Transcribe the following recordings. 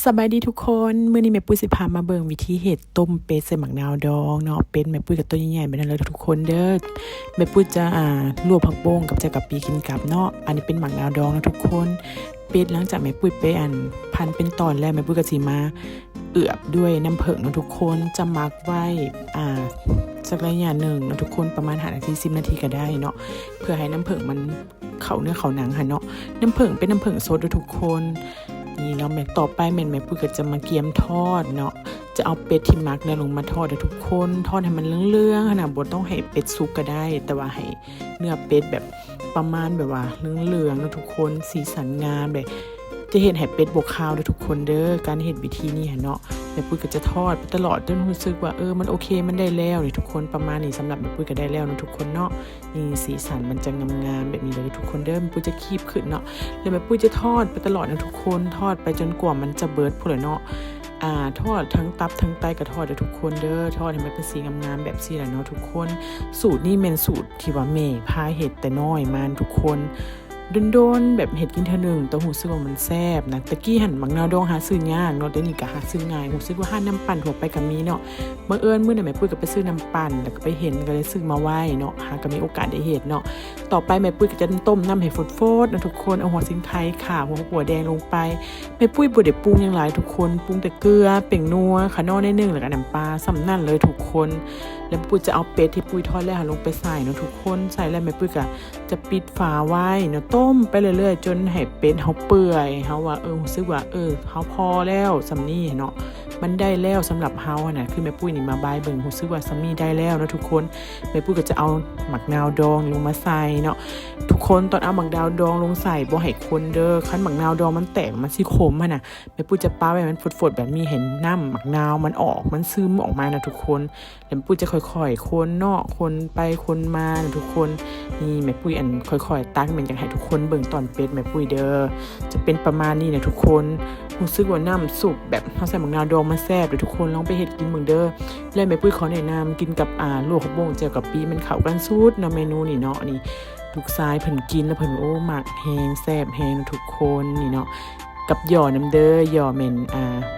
สบายดีทุกคนมื้อนี้แม่ปุ้ยสิพามาเบิ่งวิธีเฮ็ดต้มเป็ดใส่หมักนาวดองเนาะเป็ดแม่ปุ้ยกับตัวใหญ่ๆแบบนั้นเลยทุกคนเด้อแม่ปุ้ยจะลวกผักโป่งกับจะกะปิกินกับเนาะอันนี้เป็นหมักนาวดองนะทุกคนเป็ดหลังจากแม่ปุ้ยไปพันเป็นตอนแล้วแม่ปุ้ยก็สิมาเอือบด้วยน้ำผึ้งนะทุกคนจะหมักไว้สักระยะหนึ่งนะทุกคนประมาณ5 นาที 10 นาทีก็ได้เนาะเพื่อให้น้ำผึ้งมันเข้าเนื้อเข้าหนังค่ะเนาะน้ำผึ้งเป็นน้ำผึ้งสดทุกคนนี่เนาะแม่ต่อไปแม่ปุ้ยก็จะมาเกี๊ยมทอดเนาะจะเอาเป็ดที่มักเนี่ยลงมาทอดทุกคนทอดให้มันเหลืองๆขนาดบ่ต้องให้เป็ดสุกก็ได้แต่ว่าให้เนื้อเป็ดแบบประมาณแบบว่าเหลืองๆนะทุกคนสีสันงามเลยจะเห็นให้เป็ดบวกข้าวทุกคนเด้อการเห็นวิธีนี้เนาะแม่ปุ้ยก็จะทอดไปตลอดจนรู้สึกว่ามันโอเคมันได้แล้วนี่ทุกคนประมาณนี้สำหรับแม่ปุ้ยก็ได้แล้วนะทุกคนเนาะนี่สีสันมันจะงามๆแบบนี้เลยทุกคนเด้อแม่ปุ้ยจะคีบขึ้นเนาะแล้วแม่ปุ้ยจะทอดไปตลอดนะทุกคนทอดไปจนกว่ามันจะเบิดพุ่นเลยเนาะทอดทั้งตับทั้งไตก็ทอดทุกคนเด้อทอดให้มันเป็นสีงามๆแบบนี้แหละเนาะทุกคนสูตรนี้เป็นสูตรที่ว่าแม่พาเฮ็ดแต่น้อยมาทุกคนโดนแบบเห็ดกินเธอหนึ่งแต่หูซึกว่ามันแซ่บนะตะกี้หั่นหมักนาวดองหาซื้อยากเนาะเดี๋ยวนี้ก็หาซื้อง่ายหูซึกว่าห้าน้ำปั่นถั่วไปกับมีเนาะบังเอิญมื้อนั้นแม่ปุ้ยก็ไปซื้อน้ำปั่นแล้วก็ไปเห็นก็เลยซื้อมาไว้เนาะหาก็มีโอกาสได้เห็ดเนาะต่อไปแม่ปุ้ยก็จะต้มน้ำให้ฟดๆนะทุกคนเอาหัวสิงไคข่าหัวแดงลงไปแม่ปุ้ยบ่ได้ปรุงอย่างหลายทุกคนปรุงแต่เกลือเป่งนัวขนอนิดนึงแล้วก็น้ำปลาสำนั่นเลยทุกคนแล้วปุ้ยจะเอาเป็ดที่ปุ้ยทอดแล้วลงไปใส่เนาะทุกคนใส่แล้วแม่ปุ้ยก็จะปิดฝาไว้เนาะต้มไปเรื่อยๆจนให้เป็ดเฮาเปื่อยเฮาว่ารู้สึกว่าเฮาพอแล้วสำนี้เนาะมันได้แล้วสำหรับเฮาน่ะคือแม่ปุ้ยนี่มาบายเบิ่งรู้สึกว่าสำนี้ได้แล้วนะทุกคนแม่ปุ้ยก็จะเอาหมักนาวดองลงมาใส่เนาะทุกคนตอนเอาหมักนาวดองลงใส่บ่ให้คนเด้อคันหมักนาวดองมันแตกมันสิขมน่ะแม่ปุ้ยจะป้าไว้มันฝดๆแบบนี้เห็นน้ำหมักนาวมันออกมันซึมออกมานะทุกคนแล้วแม่ปุ้ยจะค่อยๆคนเนาะคนไปคนมานะทุกคนนี่แม่ปุ้ยค่อยๆตักมันอยากให้ทุกคนเบิ่งตอนเป็ดแม่ปุ้ยเด้อจะเป็นประมาณนี้นะทุกคนรู้สึกว่าน้ำสุกแบบเฮาใส่หมักนาวดองมันแซ่บเด้อทุกคนลองไปเฮ็ดกินเบิ่งเด้อแล้วแม่ปุ้ยขอแนะนำกินกับลวกผักบุ้งแจ่วกะปิมันเข้ากันสุดเนาะเมนูนี่เนาะนี่ลูกชายเพิ่นกินแล้วเพิ่นมักแฮงแซ่บแฮงนะทุกคนนี่เนาะกับหย่อน้ำเด้อหย่อแม่น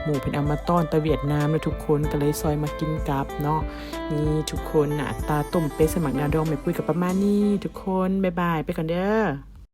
หมูเพิ่นเอามาต้อนตะเวียดนามแล้วทุกคนก็เลยซอยมากินกับเนาะนี่ทุกคนหน้าตาต้มเป็ดใส่หมักนาวดองแม่ปุ้ยก็ประมาณนี้ทุกคนบ๊ายบายไปก่อนเด้อ